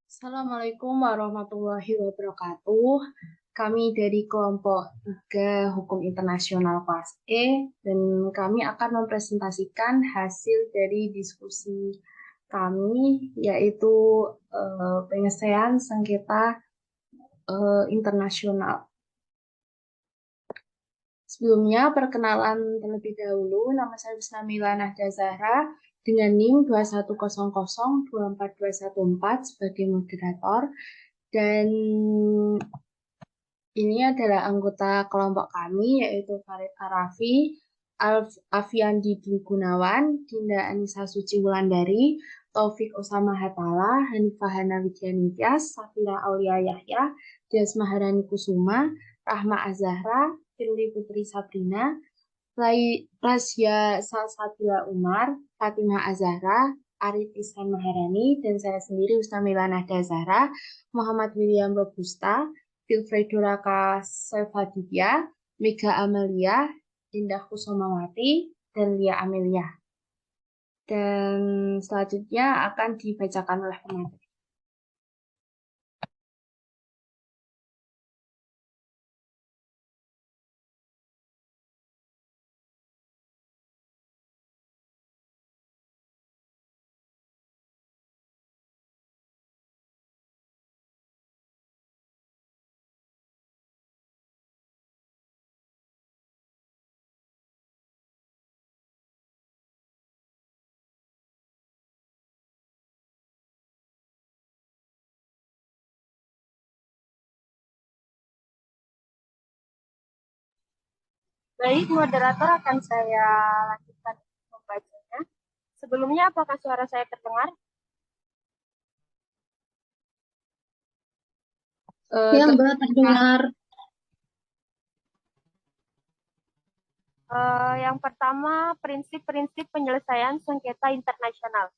Assalamualaikum warahmatullahi wabarakatuh. Kami dari kelompok 3 Hukum Internasional kelas E dan kami akan mempresentasikan hasil dari diskusi kami yaitu penyelesaian sengketa internasional. Sebelumnya, perkenalan terlebih dahulu. Nama saya Bismillah Nahda Zahra dengan NIM 2100242114 sebagai moderator. Dan ini adalah anggota kelompok kami, yaitu Farid Arafi, Afiandi Dwi Gunawan, Dinda Anissa Suci Wulandari, Taufik Osama Hatala, Hanifah Hana Widianingtyas, Safira Aulia Yahya, Dias Maharani Kusuma, Rahma Azahra, Firly Putri Sabrina, Rasya Salsabila Umar, Fatimah Azahra, Arif Ihsan Maharani, dan saya sendiri Ustamila Nahda Zahra, Muhammad William Robusta, Wilfredo Raka Selvadivia, Mega Amelia, Indah Kusumawati, dan Lia Amelia. Dan selanjutnya akan dibacakan oleh pemateri. Baik, moderator akan saya lanjutkan membacanya. Sebelumnya, apakah suara saya terdengar? Ya, Mbak, terdengar. Yang pertama, prinsip-prinsip penyelesaian sengketa internasional.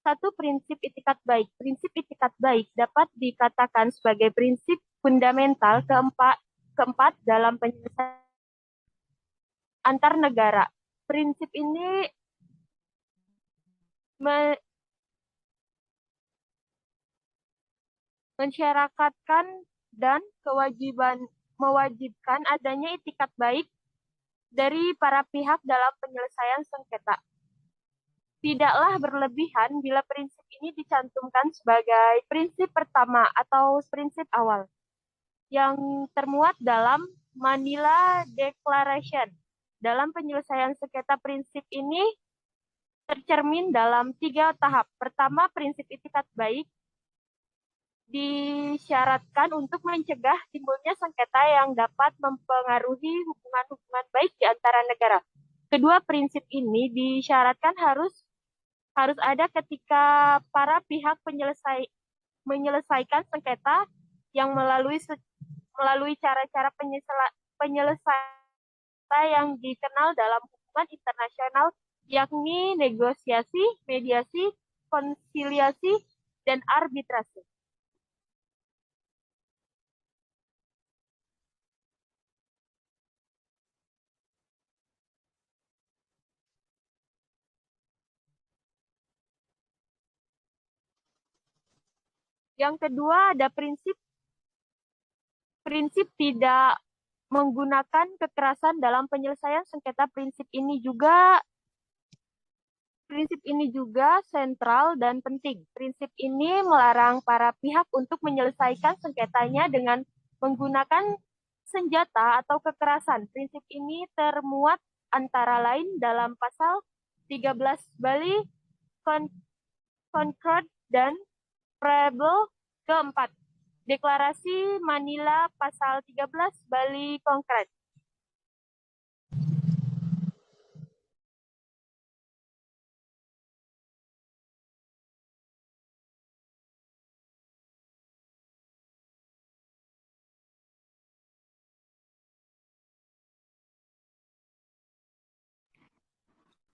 Satu, prinsip itikat baik. Prinsip itikat baik dapat dikatakan sebagai prinsip fundamental keempat dalam penyelesaian antar negara. Prinsip ini mensyaratkan dan mewajibkan adanya itikat baik dari para pihak dalam penyelesaian sengketa. Tidaklah berlebihan bila prinsip ini dicantumkan sebagai prinsip pertama atau prinsip awal yang termuat dalam Manila Declaration. Dalam penyelesaian sengketa, prinsip ini tercermin dalam 3 tahap. Pertama, prinsip itikat baik disyaratkan untuk mencegah timbulnya sengketa yang dapat mempengaruhi hubungan-hubungan baik di antara negara. Kedua, prinsip ini disyaratkan harus ada ketika para pihak menyelesaikan sengketa yang melalui cara-cara penyelesaian yang dikenal dalam hubungan internasional, yakni negosiasi, mediasi, konsiliasi, dan arbitrase. Yang kedua, ada prinsip tidak menggunakan kekerasan dalam penyelesaian sengketa. Prinsip ini juga sentral dan penting. Prinsip ini melarang para pihak untuk menyelesaikan sengketanya dengan menggunakan senjata atau kekerasan. Prinsip ini termuat antara lain dalam pasal 13 Bali Concord dan Preamble keempat. Deklarasi Manila pasal 13 Bali Concord.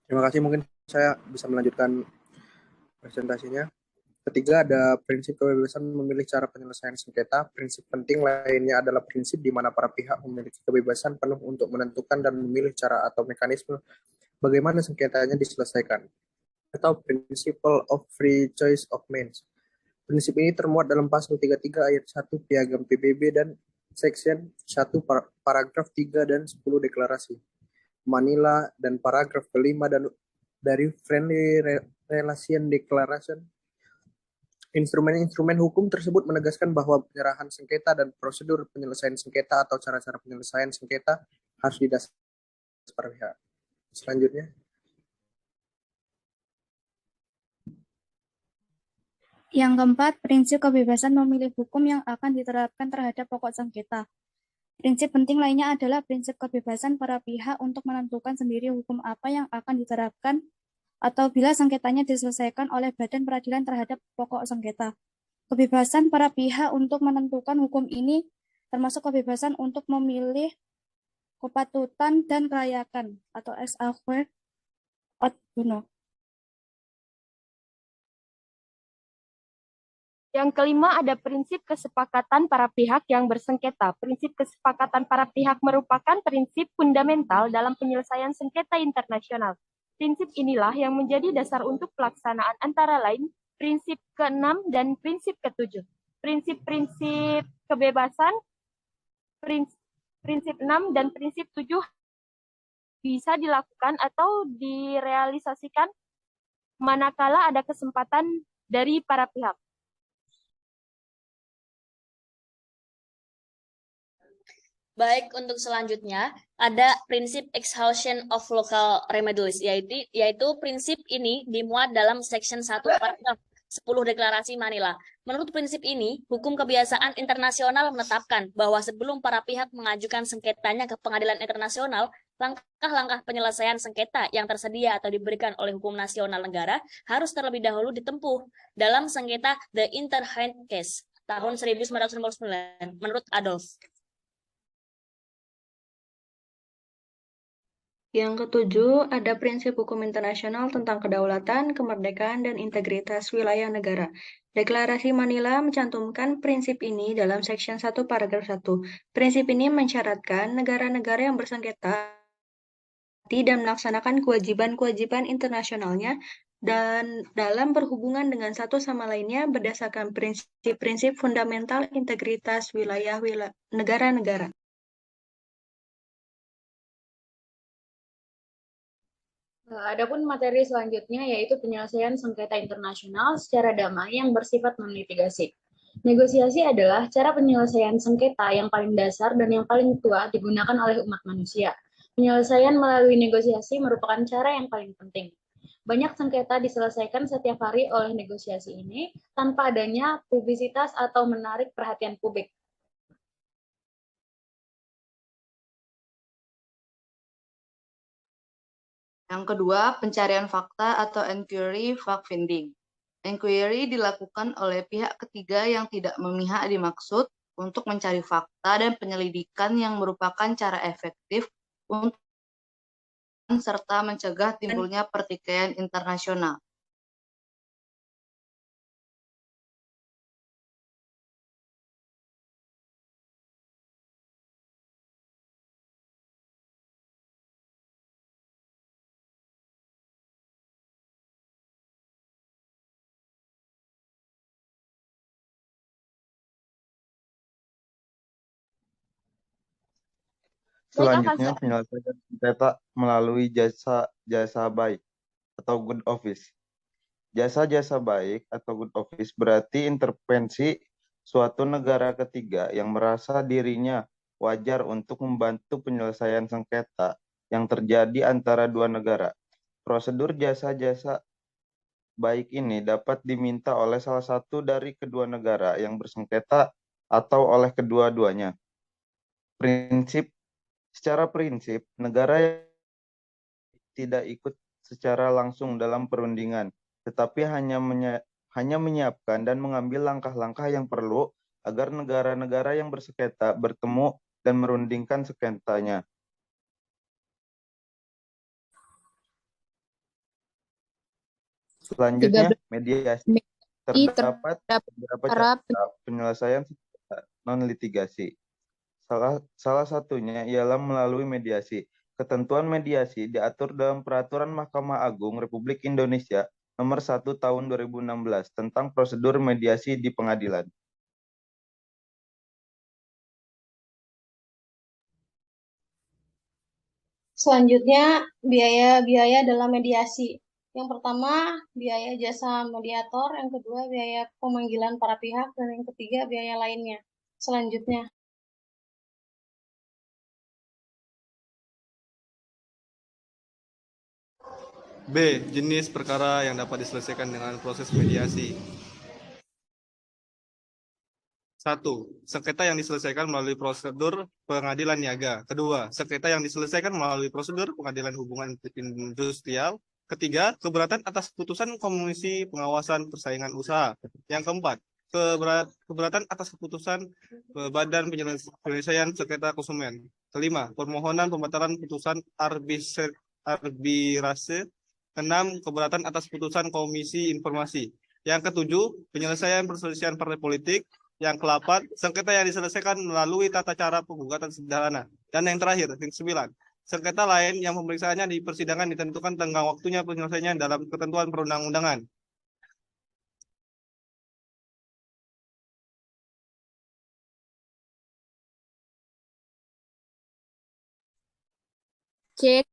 Terima kasih, mungkin saya bisa melanjutkan presentasinya. Ketiga, ada prinsip kebebasan memilih cara penyelesaian sengketa. Prinsip penting lainnya adalah prinsip di mana para pihak memiliki kebebasan penuh untuk menentukan dan memilih cara atau mekanisme bagaimana sengketanya diselesaikan, atau principle of free choice of means. Prinsip ini termuat dalam pasal 33 ayat 1 Piagam PBB dan Section 1 paragraf 3 dan 10 Deklarasi Manila dan paragraf kelima dan dari Friendly Relation Declaration. Instrumen-instrumen hukum tersebut menegaskan bahwa penyerahan sengketa dan prosedur penyelesaian sengketa atau cara-cara penyelesaian sengketa harus didasarkan para pihak. Selanjutnya. Yang keempat, prinsip kebebasan memilih hukum yang akan diterapkan terhadap pokok sengketa. Prinsip penting lainnya adalah prinsip kebebasan para pihak untuk menentukan sendiri hukum apa yang akan diterapkan atau bila sengketanya diselesaikan oleh badan peradilan terhadap pokok sengketa. Kebebasan para pihak untuk menentukan hukum ini termasuk kebebasan untuk memilih kepatutan dan kelayakan atau as aware out bono. Yang kelima ada prinsip kesepakatan para pihak yang bersengketa. Prinsip kesepakatan para pihak merupakan prinsip fundamental dalam penyelesaian sengketa internasional. Prinsip inilah yang menjadi dasar untuk pelaksanaan antara lain prinsip ke-6 dan prinsip ke-7. Prinsip-prinsip kebebasan, prinsip 6 dan prinsip 7 bisa dilakukan atau direalisasikan manakala ada kesempatan dari para pihak. Baik, untuk selanjutnya ada prinsip exhaustion of local remedies, yaitu prinsip ini dimuat dalam Section 1 paragraf 10 Deklarasi Manila. Menurut prinsip ini, hukum kebiasaan internasional menetapkan bahwa sebelum para pihak mengajukan sengketanya ke pengadilan internasional, langkah-langkah penyelesaian sengketa yang tersedia atau diberikan oleh hukum nasional negara harus terlebih dahulu ditempuh dalam sengketa The Interhand Case tahun 1999 menurut Adolf. Yang ketujuh, ada prinsip hukum internasional tentang kedaulatan, kemerdekaan, dan integritas wilayah negara. Deklarasi Manila mencantumkan prinsip ini dalam Section 1 paragraf 1. Prinsip ini mensyaratkan negara-negara yang bersengketa dan melaksanakan kewajiban-kewajiban internasionalnya dan dalam berhubungan dengan satu sama lainnya berdasarkan prinsip-prinsip fundamental integritas wilayah negara-negara. Adapun materi selanjutnya yaitu penyelesaian sengketa internasional secara damai yang bersifat non-litigasi. Negosiasi adalah cara penyelesaian sengketa yang paling dasar dan yang paling tua digunakan oleh umat manusia. Penyelesaian melalui negosiasi merupakan cara yang paling penting. Banyak sengketa diselesaikan setiap hari oleh negosiasi ini tanpa adanya publisitas atau menarik perhatian publik. Yang kedua, pencarian fakta atau inquiry fact-finding. Inquiry dilakukan oleh pihak ketiga yang tidak memihak dimaksud untuk mencari fakta dan penyelidikan yang merupakan cara efektif untuk serta mencegah timbulnya pertikaian internasional. Selanjutnya, penyelesaian sengketa melalui jasa baik atau good office. Jasa-jasa baik atau good office berarti intervensi suatu negara ketiga yang merasa dirinya wajar untuk membantu penyelesaian sengketa yang terjadi antara dua negara. Prosedur jasa-jasa baik ini dapat diminta oleh salah satu dari kedua negara yang bersengketa atau oleh kedua-duanya. Secara prinsip, negara yang tidak ikut secara langsung dalam perundingan, tetapi hanya menyiapkan dan mengambil langkah-langkah yang perlu agar negara-negara yang bersengketa bertemu dan merundingkan sengketanya. Selanjutnya, mediasi. Terdapat beberapa cara penyelesaian non-litigasi. Salah satunya ialah melalui mediasi. Ketentuan mediasi diatur dalam Peraturan Mahkamah Agung Republik Indonesia Nomor 1 Tahun 2016 tentang prosedur mediasi di pengadilan. Selanjutnya, biaya-biaya dalam mediasi. Yang pertama, biaya jasa mediator. Yang kedua, biaya pemanggilan para pihak. Dan yang ketiga, biaya lainnya. Selanjutnya, B. Jenis perkara yang dapat diselesaikan dengan proses mediasi. 1. Sengketa yang diselesaikan melalui prosedur pengadilan niaga. Kedua, sengketa yang diselesaikan melalui prosedur pengadilan hubungan industrial. Ketiga, keberatan atas putusan Komisi Pengawasan Persaingan Usaha. Yang keempat, keberatan atas keputusan Badan Penyelesaian Sengketa Konsumen. Kelima, permohonan pembatalan putusan arbitrase. Enam, keberatan atas putusan Komisi Informasi. Yang ketujuh, penyelesaian perselisihan partai politik. Yang ke-8, sengketa yang diselesaikan melalui tata cara penggugatan sederhana. Dan yang terakhir, yang ke-9, sengketa lain yang pemeriksaannya di persidangan ditentukan tenggang waktunya penyelesaiannya dalam ketentuan perundang-undangan. C.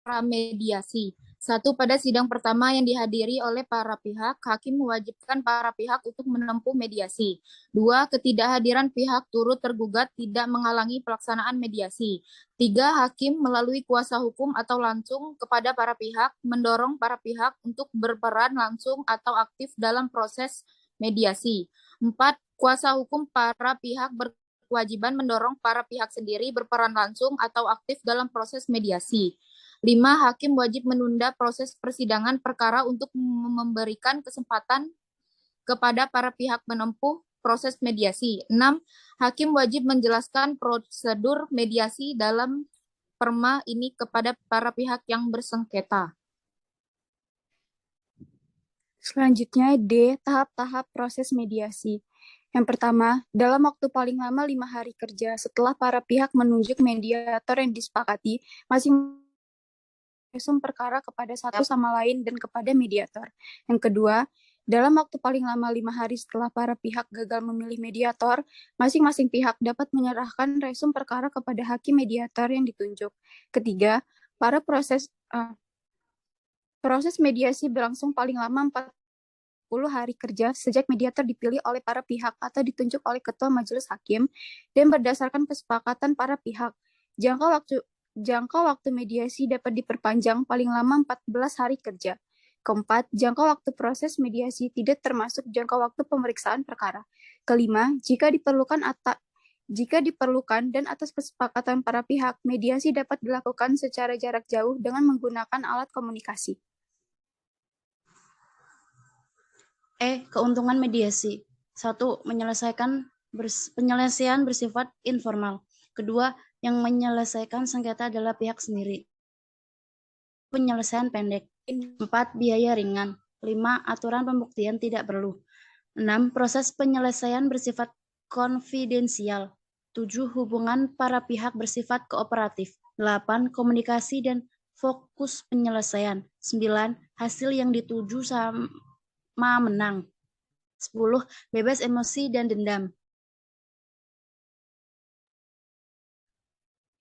Mediasi. 1. Pada sidang pertama yang dihadiri oleh para pihak, hakim mewajibkan para pihak untuk menempuh mediasi. 2. Ketidakhadiran pihak turut tergugat tidak menghalangi pelaksanaan mediasi. 3. Hakim melalui kuasa hukum atau langsung kepada para pihak, mendorong para pihak untuk berperan langsung atau aktif dalam proses mediasi. 4. Kuasa hukum para pihak berkewajiban mendorong para pihak sendiri berperan langsung atau aktif dalam proses mediasi. 5. Hakim wajib menunda proses persidangan perkara untuk memberikan kesempatan kepada para pihak menempuh proses mediasi. 6. Hakim wajib menjelaskan prosedur mediasi dalam perma ini kepada para pihak yang bersengketa. Selanjutnya, D. Tahap-tahap proses mediasi. Yang pertama, dalam waktu paling lama 5 hari kerja setelah para pihak menunjuk mediator yang disepakati, masing resum perkara kepada satu sama lain dan kepada mediator. Yang kedua, dalam waktu paling lama 5 hari setelah para pihak gagal memilih mediator, masing-masing pihak dapat menyerahkan resum perkara kepada hakim mediator yang ditunjuk. Ketiga, proses mediasi berlangsung paling lama 40 hari kerja sejak mediator dipilih oleh para pihak atau ditunjuk oleh ketua majelis hakim dan berdasarkan kesepakatan para pihak. Jangka waktu mediasi dapat diperpanjang paling lama 14 hari kerja. Keempat, jangka waktu proses mediasi tidak termasuk jangka waktu pemeriksaan perkara. Kelima, jika diperlukan dan atas kesepakatan para pihak, mediasi dapat dilakukan secara jarak jauh dengan menggunakan alat komunikasi. Keuntungan mediasi. 1. Penyelesaian bersifat informal. Kedua, yang menyelesaikan sengketa adalah pihak sendiri. Penyelesaian pendek. 4. Biaya ringan. 5. Aturan pembuktian tidak perlu. 6. Proses penyelesaian bersifat konfidensial. 7. Hubungan para pihak bersifat kooperatif. 8. Komunikasi dan fokus penyelesaian. 9. Hasil yang dituju sama menang. 10. Bebas emosi dan dendam.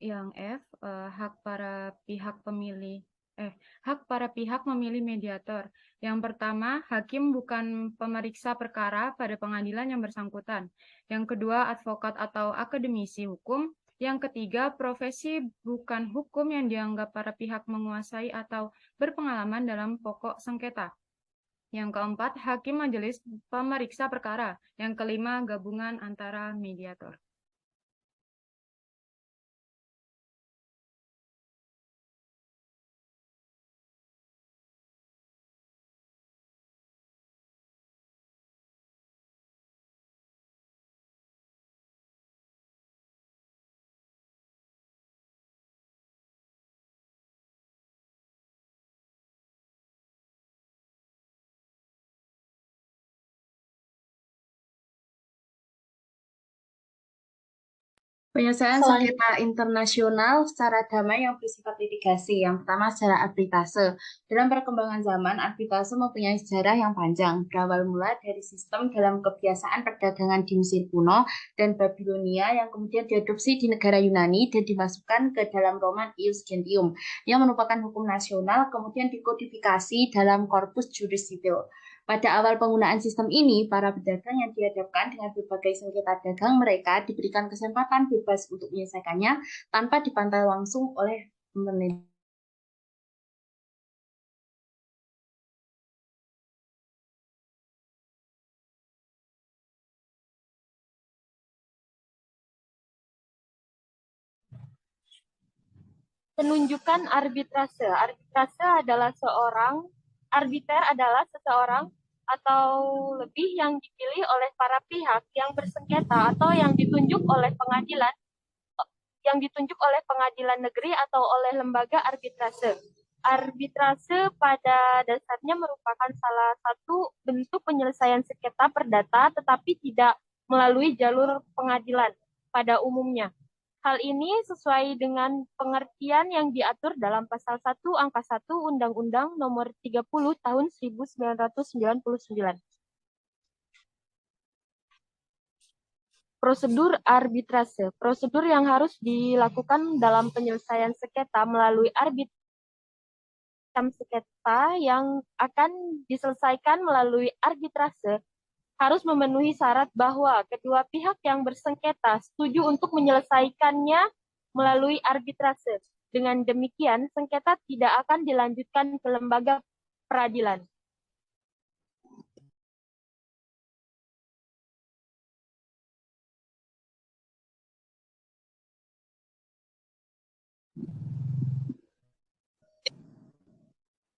Yang F, hak para pihak memilih mediator. Yang pertama, hakim bukan pemeriksa perkara pada pengadilan yang bersangkutan. Yang kedua, advokat atau akademisi hukum. Yang ketiga, profesi bukan hukum yang dianggap para pihak menguasai atau berpengalaman dalam pokok sengketa. Yang keempat, hakim majelis pemeriksa perkara. Yang kelima, gabungan antara mediator. Penyelesaian Selan- sengketa internasional secara damai yang bersifat litigasi. Yang pertama secara arbitrase. Dalam perkembangan zaman, arbitrase mempunyai sejarah yang panjang. Berawal mula dari sistem dalam kebiasaan perdagangan di Mesir kuno dan Babilonia yang kemudian diadopsi di negara Yunani dan dimasukkan ke dalam Roman Ius Gentium yang merupakan hukum nasional kemudian dikodifikasi dalam korpus juris sipil. Pada awal penggunaan sistem ini, para pedagang yang dihadapkan dengan berbagai sengketa dagang mereka diberikan kesempatan bebas untuk menyelesaikannya tanpa dipantau langsung oleh pemerintah. Penunjukan arbitrase. Arbiter adalah seseorang atau lebih yang dipilih oleh para pihak yang bersengketa atau yang ditunjuk oleh pengadilan negeri atau oleh lembaga arbitrase. Arbitrase pada dasarnya merupakan salah satu bentuk penyelesaian sengketa perdata tetapi tidak melalui jalur pengadilan pada umumnya. Hal ini sesuai dengan pengertian yang diatur dalam Pasal 1 Angka 1 Undang-Undang Nomor 30 Tahun 1999. Prosedur arbitrase. Prosedur yang harus dilakukan dalam penyelesaian sengketa melalui sengketa yang akan diselesaikan melalui arbitrase harus memenuhi syarat bahwa kedua pihak yang bersengketa setuju untuk menyelesaikannya melalui arbitrase. Dengan demikian, sengketa tidak akan dilanjutkan ke lembaga peradilan.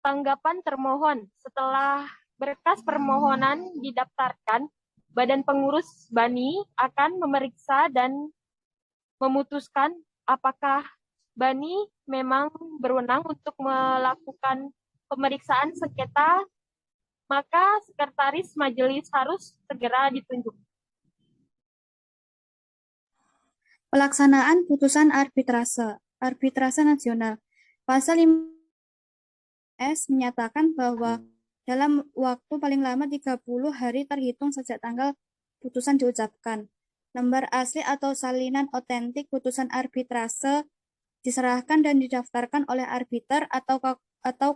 Tanggapan termohon. Setelah berkas permohonan didaftarkan, Badan Pengurus BANI akan memeriksa dan memutuskan apakah BANI memang berwenang untuk melakukan pemeriksaan sengketa, maka sekretaris majelis harus segera ditunjuk. Pelaksanaan putusan arbitrase. Arbitrase nasional. Pasal 5S menyatakan bahwa dalam waktu paling lama 30 hari terhitung sejak tanggal putusan diucapkan. Lembar asli atau salinan otentik putusan arbitrase diserahkan dan didaftarkan oleh arbiter atau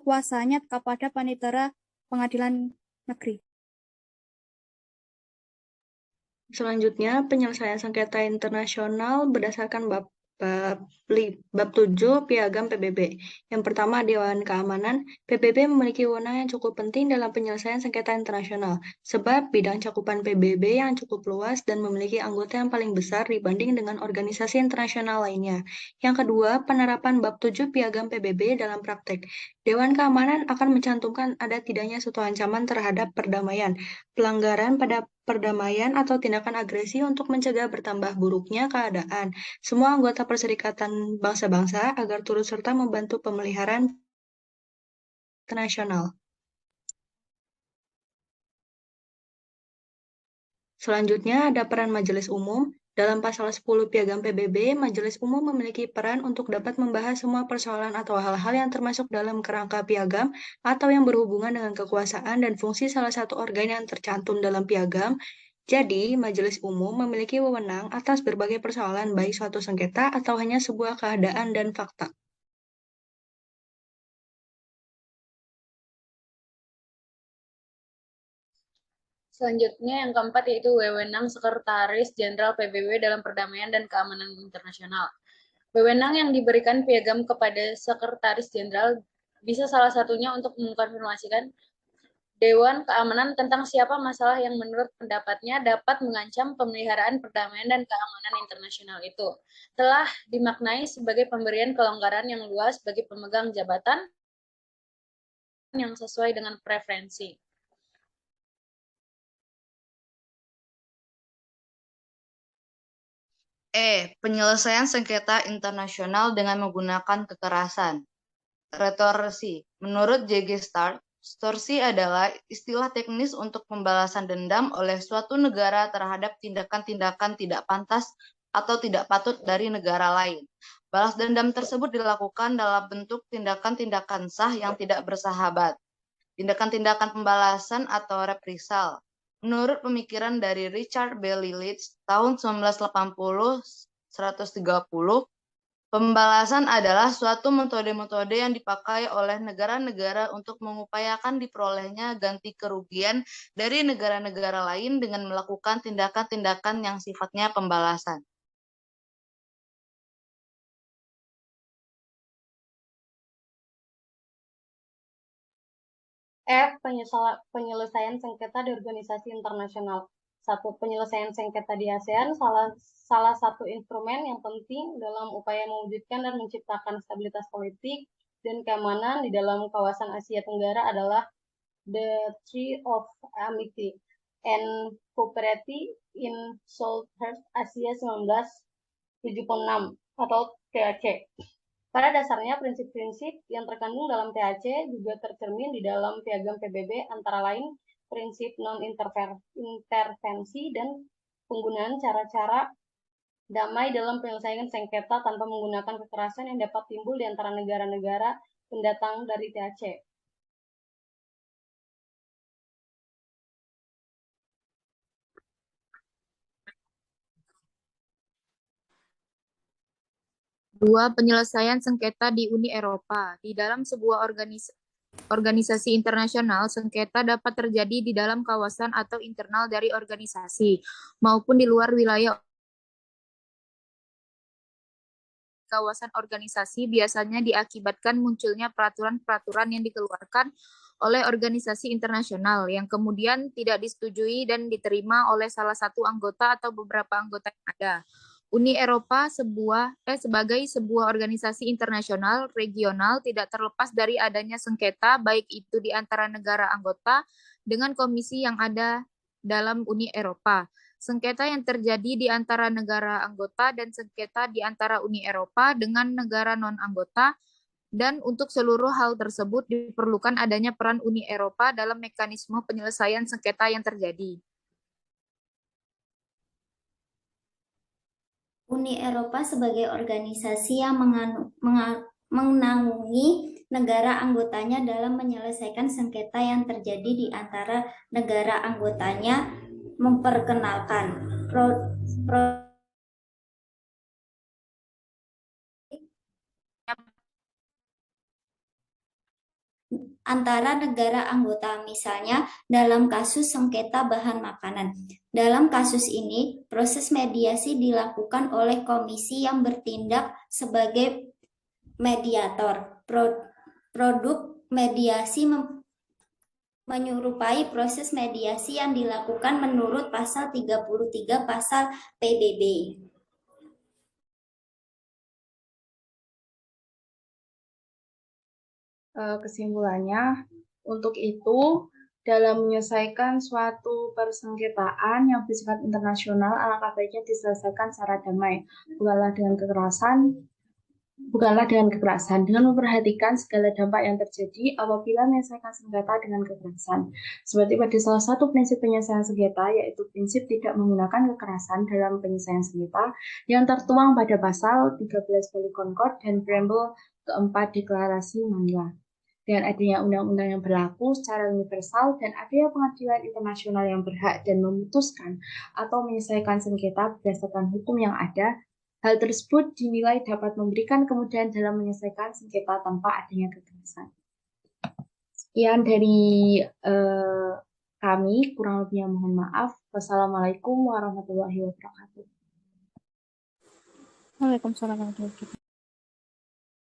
kuasanya kepada panitera pengadilan negeri. Selanjutnya, penyelesaian sengketa internasional berdasarkan bab 7 Piagam PBB. Yang pertama, Dewan Keamanan. PBB memiliki wewenang yang cukup penting dalam penyelesaian sengketa internasional, sebab bidang cakupan PBB yang cukup luas dan memiliki anggota yang paling besar dibanding dengan organisasi internasional lainnya. Yang kedua, penerapan bab 7 Piagam PBB dalam praktek. Dewan Keamanan akan mencantumkan ada tidaknya suatu ancaman terhadap perdamaian, pelanggaran pada perdamaian atau tindakan agresi untuk mencegah bertambah buruknya keadaan semua anggota Perserikatan Bangsa-Bangsa agar turut serta membantu pemeliharaan internasional. Selanjutnya ada peran Majelis Umum. Dalam pasal 10 Piagam PBB, Majelis Umum memiliki peran untuk dapat membahas semua persoalan atau hal-hal yang termasuk dalam kerangka piagam atau yang berhubungan dengan kekuasaan dan fungsi salah satu organ yang tercantum dalam piagam. Jadi, Majelis Umum memiliki wewenang atas berbagai persoalan baik suatu sengketa atau hanya sebuah keadaan dan fakta. Selanjutnya yang keempat yaitu wewenang Sekretaris Jenderal PBB dalam perdamaian dan keamanan internasional. Wewenang yang diberikan piagam kepada Sekretaris Jenderal bisa salah satunya untuk mengkonfirmasikan Dewan Keamanan tentang siapa masalah yang menurut pendapatnya dapat mengancam pemeliharaan perdamaian dan keamanan internasional itu. Telah dimaknai sebagai pemberian kelonggaran yang luas bagi pemegang jabatan yang sesuai dengan preferensi. Penyelesaian sengketa internasional dengan menggunakan kekerasan. Retorsi. Menurut J.G. Stark, extorsi adalah istilah teknis untuk pembalasan dendam oleh suatu negara terhadap tindakan-tindakan tidak pantas atau tidak patut dari negara lain. Balas dendam tersebut dilakukan dalam bentuk tindakan-tindakan sah yang tidak bersahabat. Tindakan-tindakan pembalasan atau reprisal. Menurut pemikiran dari Richard B. Lillich tahun 1980-130, pembalasan adalah suatu metode-metode yang dipakai oleh negara-negara untuk mengupayakan diperolehnya ganti kerugian dari negara-negara lain dengan melakukan tindakan-tindakan yang sifatnya pembalasan. F. Penyelesaian sengketa di organisasi internasional. 1. Penyelesaian sengketa di ASEAN salah satu instrumen yang penting dalam upaya mewujudkan dan menciptakan stabilitas politik dan keamanan di dalam kawasan Asia Tenggara adalah the Treaty of Amity and Cooperation in Southeast Asia 1976 atau TAC. Pada dasarnya, prinsip-prinsip yang terkandung dalam TAC juga tercermin di dalam Piagam PBB, antara lain prinsip non-intervensi dan penggunaan cara-cara damai dalam penyelesaian sengketa tanpa menggunakan kekerasan yang dapat timbul di antara negara-negara pendatang dari TAC. Dua, penyelesaian sengketa di Uni Eropa. Di dalam sebuah organisasi internasional, sengketa dapat terjadi di dalam kawasan atau internal dari organisasi, maupun di luar wilayah kawasan organisasi, biasanya diakibatkan munculnya peraturan-peraturan yang dikeluarkan oleh organisasi internasional yang kemudian tidak disetujui dan diterima oleh salah satu anggota atau beberapa anggota yang ada. Uni Eropa sebagai sebuah organisasi internasional regional tidak terlepas dari adanya sengketa baik itu di antara negara anggota dengan komisi yang ada dalam Uni Eropa. Sengketa yang terjadi di antara negara anggota dan sengketa di antara Uni Eropa dengan negara non-anggota, dan untuk seluruh hal tersebut diperlukan adanya peran Uni Eropa dalam mekanisme penyelesaian sengketa yang terjadi. Uni Eropa sebagai organisasi yang menanggungi negara anggotanya dalam menyelesaikan sengketa yang terjadi di antara negara anggotanya, memperkenalkan antara negara anggota, misalnya dalam kasus sengketa bahan makanan. Dalam kasus ini, proses mediasi dilakukan oleh komisi yang bertindak sebagai mediator. Produk mediasi menyerupai proses mediasi yang dilakukan menurut pasal 33 pasal PBB. Kesimpulannya, untuk itu, dalam menyelesaikan suatu persengketaan yang bersifat internasional, alangkah baiknya diselesaikan secara damai, bukanlah dengan kekerasan, dengan memperhatikan segala dampak yang terjadi apabila menyelesaikan sengketa dengan kekerasan. Seperti pada salah satu prinsip penyelesaian sengketa, yaitu prinsip tidak menggunakan kekerasan dalam penyelesaian sengketa yang tertuang pada pasal 13 Bali Concord dan preambel keempat Deklarasi Manila. Dengan adanya undang-undang yang berlaku secara universal dan adanya pengadilan internasional yang berhak dan memutuskan atau menyelesaikan sengketa berdasarkan hukum yang ada, hal tersebut dinilai dapat memberikan kemudahan dalam menyelesaikan sengketa tanpa adanya kekerasan. Sekian dari kami, kurang lebihnya mohon maaf. Wassalamualaikum warahmatullahi wabarakatuh. Waalaikumsalam warahmatullahi wabarakatuh.